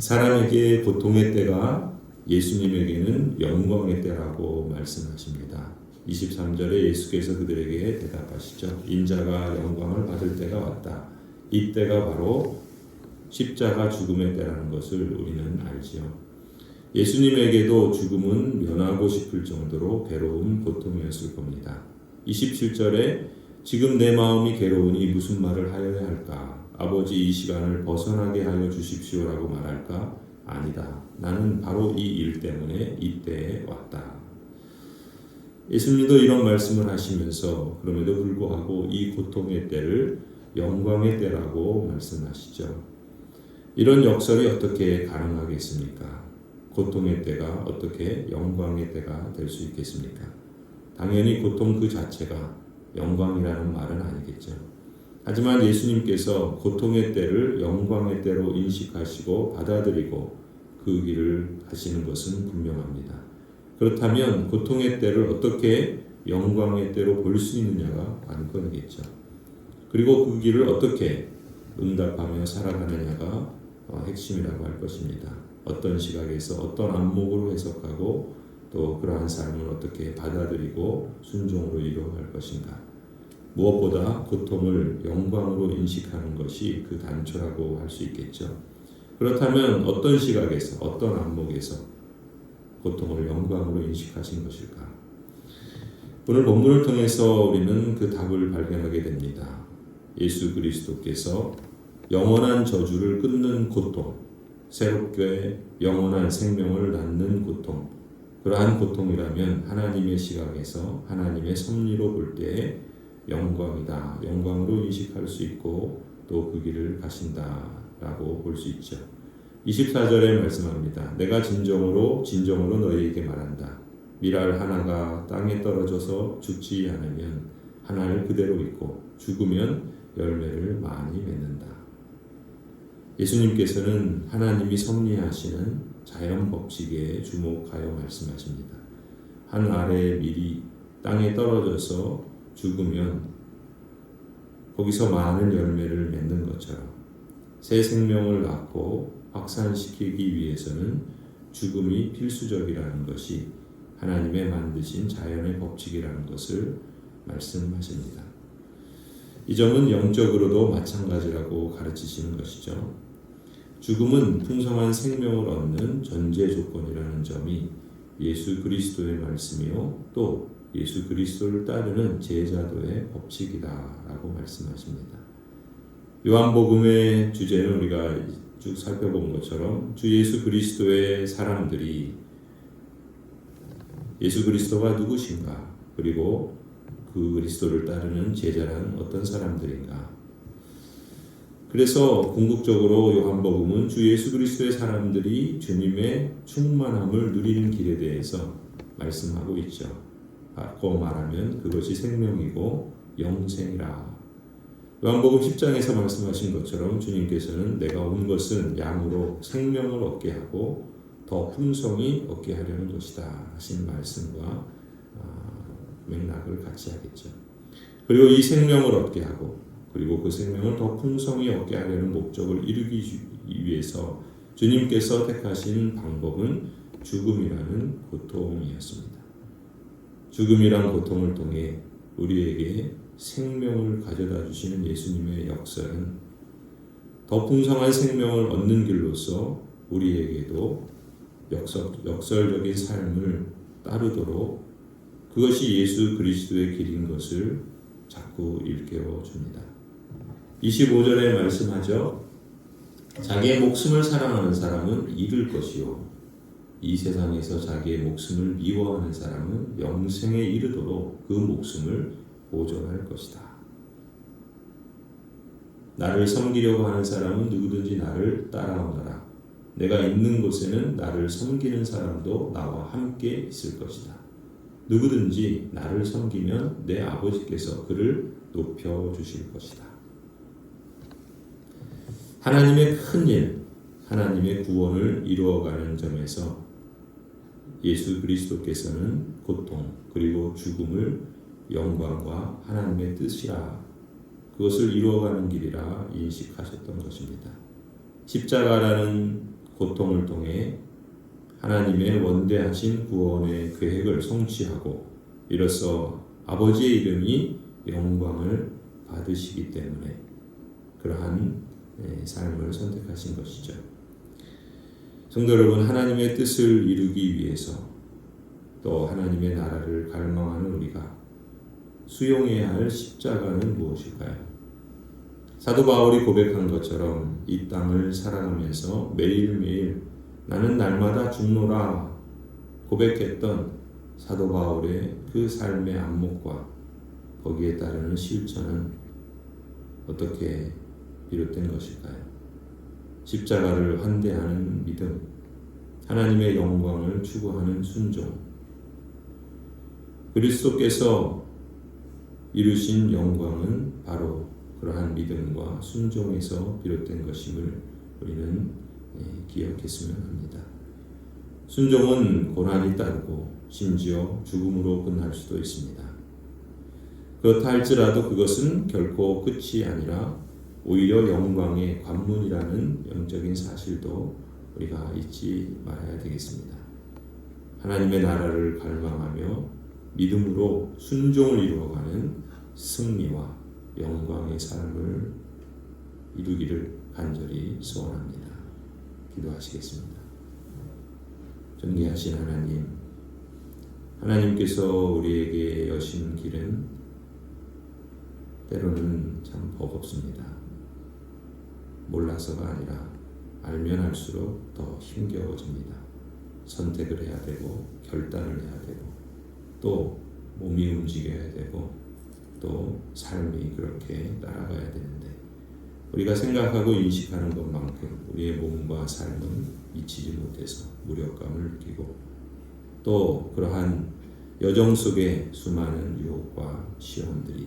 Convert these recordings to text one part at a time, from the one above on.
사람에게 고통의 때가 예수님에게는 영광의 때라고 말씀하십니다. 23절에 예수께서 그들에게 대답하시죠. 인자가 영광을 받을 때가 왔다. 이 때가 바로 십자가 죽음의 때라는 것을 우리는 알지요. 예수님에게도 죽음은 면하고 싶을 정도로 괴로운 고통이었을 겁니다. 27절에 지금 내 마음이 괴로우니 무슨 말을 하여야 할까? 아버지 이 시간을 벗어나게 하여 주십시오라고 말할까? 아니다. 나는 바로 이 일 때문에 이때에 왔다. 예수님도 이런 말씀을 하시면서 그럼에도 불구하고 이 고통의 때를 영광의 때라고 말씀하시죠. 이런 역설이 어떻게 가능하겠습니까? 고통의 때가 어떻게 영광의 때가 될 수 있겠습니까? 당연히 고통 그 자체가 영광이라는 말은 아니겠죠. 하지만 예수님께서 고통의 때를 영광의 때로 인식하시고 받아들이고 그 길을 하시는 것은 분명합니다. 그렇다면 고통의 때를 어떻게 영광의 때로 볼 수 있느냐가 관건이겠죠. 그리고 그 길을 어떻게 응답하며 살아가느냐가 핵심이라고 할 것입니다. 어떤 시각에서 어떤 안목으로 해석하고 또 그러한 삶을 어떻게 받아들이고 순종으로 이루어갈 것인가. 무엇보다 고통을 영광으로 인식하는 것이 그 단초라고 할 수 있겠죠. 그렇다면 어떤 시각에서 어떤 안목에서 고통을 영광으로 인식하신 것일까? 오늘 본문을 통해서 우리는 그 답을 발견하게 됩니다. 예수 그리스도께서 영원한 저주를 끊는 고통, 새롭게 영원한 생명을 낳는 고통, 그러한 고통이라면 하나님의 시각에서 하나님의 섭리로 볼 때에 영광이다, 영광으로 인식할 수 있고 또 그 길을 가신다라고 볼 수 있죠. 24절에 말씀합니다. 내가 진정으로 너희에게 말한다. 밀알 하나가 땅에 떨어져서 죽지 않으면 하나를 그대로 있고 죽으면 열매를 많이 맺는다. 예수님께서는 하나님이 섭리하시는 자연 법칙에 주목하여 말씀하십니다. 한 알의 밀이 땅에 떨어져서 죽으면 거기서 많은 열매를 맺는 것처럼 새 생명을 낳고 확산시키기 위해서는 죽음이 필수적이라는 것이 하나님의 만드신 자연의 법칙이라는 것을 말씀하십니다. 이 점은 영적으로도 마찬가지라고 가르치시는 것이죠. 죽음은 풍성한 생명을 얻는 전제 조건이라는 점이 예수 그리스도의 말씀이요 또 예수 그리스도를 따르는 제자도의 법칙이다라고 말씀하십니다. 요한복음의 주제는 우리가 쭉 살펴본 것처럼 주 예수 그리스도의 사람들이 예수 그리스도가 누구신가, 그리고 그 그리스도를 따르는 제자란 어떤 사람들인가. 그래서 궁극적으로 요한복음은 주 예수 그리스도의 사람들이 주님의 충만함을 누리는 길에 대해서 말씀하고 있죠. 바꿔 말하면 그것이 생명이고 영생이라. 요한복음 10장에서 말씀하신 것처럼 주님께서는 내가 온 것은 양으로 생명을 얻게 하고 더 풍성히 얻게 하려는 것이다 하신 말씀과 맥락을 같이 하겠죠. 그리고 이 생명을 얻게 하고 그리고 그 생명을 더 풍성히 얻게 하려는 목적을 이루기 위해서 주님께서 택하신 방법은 죽음이라는 고통이었습니다. 죽음이란 고통을 통해 우리에게 생명을 가져다 주시는 예수님의 역설은 더 풍성한 생명을 얻는 길로서 우리에게도 역설적인 삶을 따르도록 그것이 예수 그리스도의 길인 것을 자꾸 일깨워 줍니다. 25절에 말씀하죠. 자기의 목숨을 사랑하는 사람은 잃을 것이요 이 세상에서 자기의 목숨을 미워하는 사람은 영생에 이르도록 그 목숨을 보존할 것이다. 나를 섬기려고 하는 사람은 누구든지 나를 따라오너라. 내가 있는 곳에는 나를 섬기는 사람도 나와 함께 있을 것이다. 누구든지 나를 섬기면 내 아버지께서 그를 높여주실 것이다. 하나님의 큰 일, 하나님의 구원을 이루어가는 점에서 예수 그리스도께서는 고통 그리고 죽음을 영광과 하나님의 뜻이라, 그것을 이루어가는 길이라 인식하셨던 것입니다. 십자가라는 고통을 통해 하나님의 원대하신 구원의 계획을 성취하고 이로써 아버지의 이름이 영광을 받으시기 때문에 그러한 삶을 선택하신 것이죠. 성도 여러분, 하나님의 뜻을 이루기 위해서 또 하나님의 나라를 갈망하는 우리가 수용해야 할 십자가는 무엇일까요? 사도 바울이 고백한 것처럼 이 땅을 살아가면서 매일매일 나는 날마다 죽노라 고백했던 사도 바울의 그 삶의 안목과 거기에 따르는 실천은 어떻게 비롯된 것일까요? 십자가를 환대하는 믿음, 하나님의 영광을 추구하는 순종, 그리스도께서 이루신 영광은 바로 그러한 믿음과 순종에서 비롯된 것임을 우리는 기억했으면 합니다. 순종은 고난이 따르고 심지어 죽음으로 끝날 수도 있습니다. 그렇다 할지라도 그것은 결코 끝이 아니라 오히려 영광의 관문이라는 영적인 사실도 우리가 잊지 말아야 되겠습니다. 하나님의 나라를 갈망하며 믿음으로 순종을 이루어가는 승리와 영광의 삶을 이루기를 간절히 소원합니다. 기도하시겠습니다. 존귀하신 하나님, 하나님께서 우리에게 여신 길은 때로는 참 버겁습니다. 몰라서가 아니라 알면 알수록 더 힘겨워집니다. 선택을 해야 되고 결단을 해야 되고 또 몸이 움직여야 되고 또 삶이 그렇게 날아가야 되는데 우리가 생각하고 인식하는 것만큼 우리의 몸과 삶은 미치지 못해서 무력감을 느끼고 또 그러한 여정 속에 수많은 유혹과 시험들이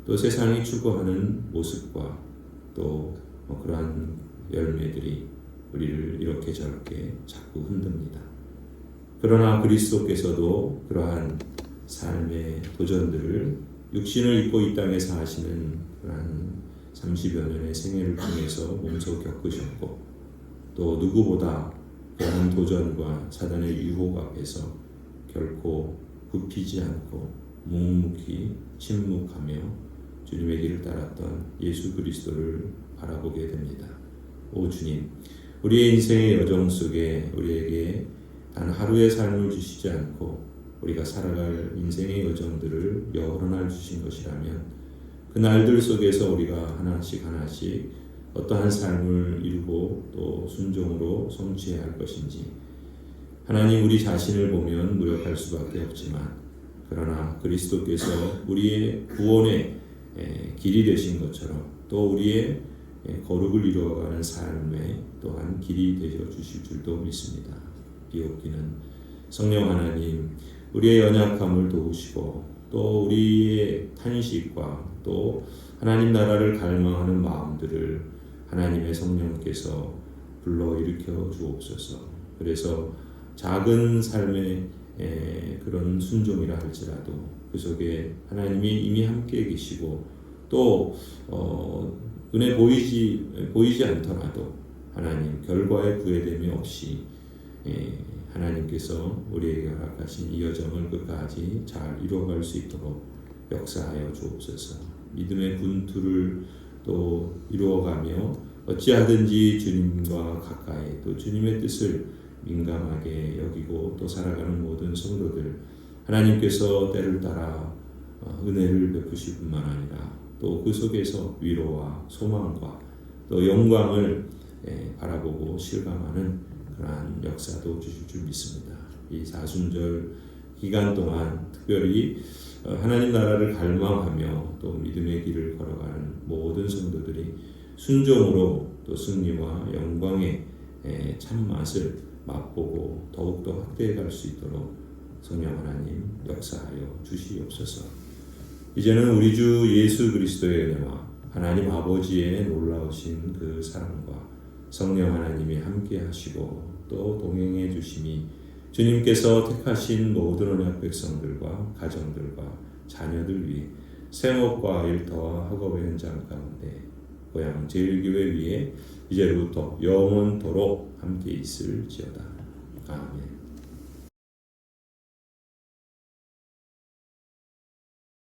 또 세상이 추구하는 모습과 또 그러한 열매들이 우리를 이렇게 저렇게 자꾸 흔듭니다. 그러나 그리스도께서도 그러한 삶의 도전들을 육신을 입고 이 땅에서 하시는 그러한 30여 년의 생애를 통해서 몸소 겪으셨고 또 누구보다 그러한 도전과 사단의 유혹 앞에서 결코 굽히지 않고 묵묵히 침묵하며 주님의 길을 따랐던 예수 그리스도를 바라보게 됩니다. 오 주님, 우리의 인생의 여정 속에 우리에게 단 하루의 삶을 주시지 않고 우리가 살아갈 인생의 여정들을 여러 날 주신 것이라면 그 날들 속에서 우리가 하나씩 어떠한 삶을 이루고 또 순종으로 성취해야 할 것인지 하나님 우리 자신을 보면 무력할 수밖에 없지만 그러나 그리스도께서 우리의 구원의 길이 되신 것처럼 또 우리의 거룩을 이루어가는 삶의 또한 길이 되어 주실 줄도 믿습니다. 비옵기는 성령 하나님 우리의 연약함을 도우시고 또 우리의 탄식과 또 하나님 나라를 갈망하는 마음들을 하나님의 성령께서 불러일으켜 주옵소서. 그래서 작은 삶의 그런 순종이라 할지라도 그 속에 하나님이 이미 함께 계시고 또 눈에 보이지 않더라도 하나님 결과에 구애됨이 없이 하나님께서 우리에게 허락하신 이 여정을 끝까지 잘 이루어갈 수 있도록 역사하여 주옵소서. 믿음의 분투를 또 이루어가며 어찌하든지 주님과 가까이 또 주님의 뜻을 민감하게 여기고 또 살아가는 모든 성도들 하나님께서 때를 따라 은혜를 베푸실 뿐만 아니라 또 그 속에서 위로와 소망과 또 영광을 바라보고 실감하는 그러한 역사도 주실 줄 믿습니다. 이 사순절 기간 동안 특별히 하나님 나라를 갈망하며 또 믿음의 길을 걸어가는 모든 성도들이 순종으로 또 승리와 영광의 참맛을 맛보고 더욱더 확대해 갈 수 있도록 성령 하나님 역사하여 주시옵소서. 이제는 우리 주 예수 그리스도의 은혜와 하나님 아버지의 놀라우신 그 사랑과 성령 하나님이 함께 하시고 또 동행해 주심이 주님께서 택하신 모든 언약 백성들과 가정들과 자녀들 위해 생업과 일터와 학업의 현장 가운데 고향 제일교회 위에 이제로부터 영원토록 함께 있을지어다. 아멘.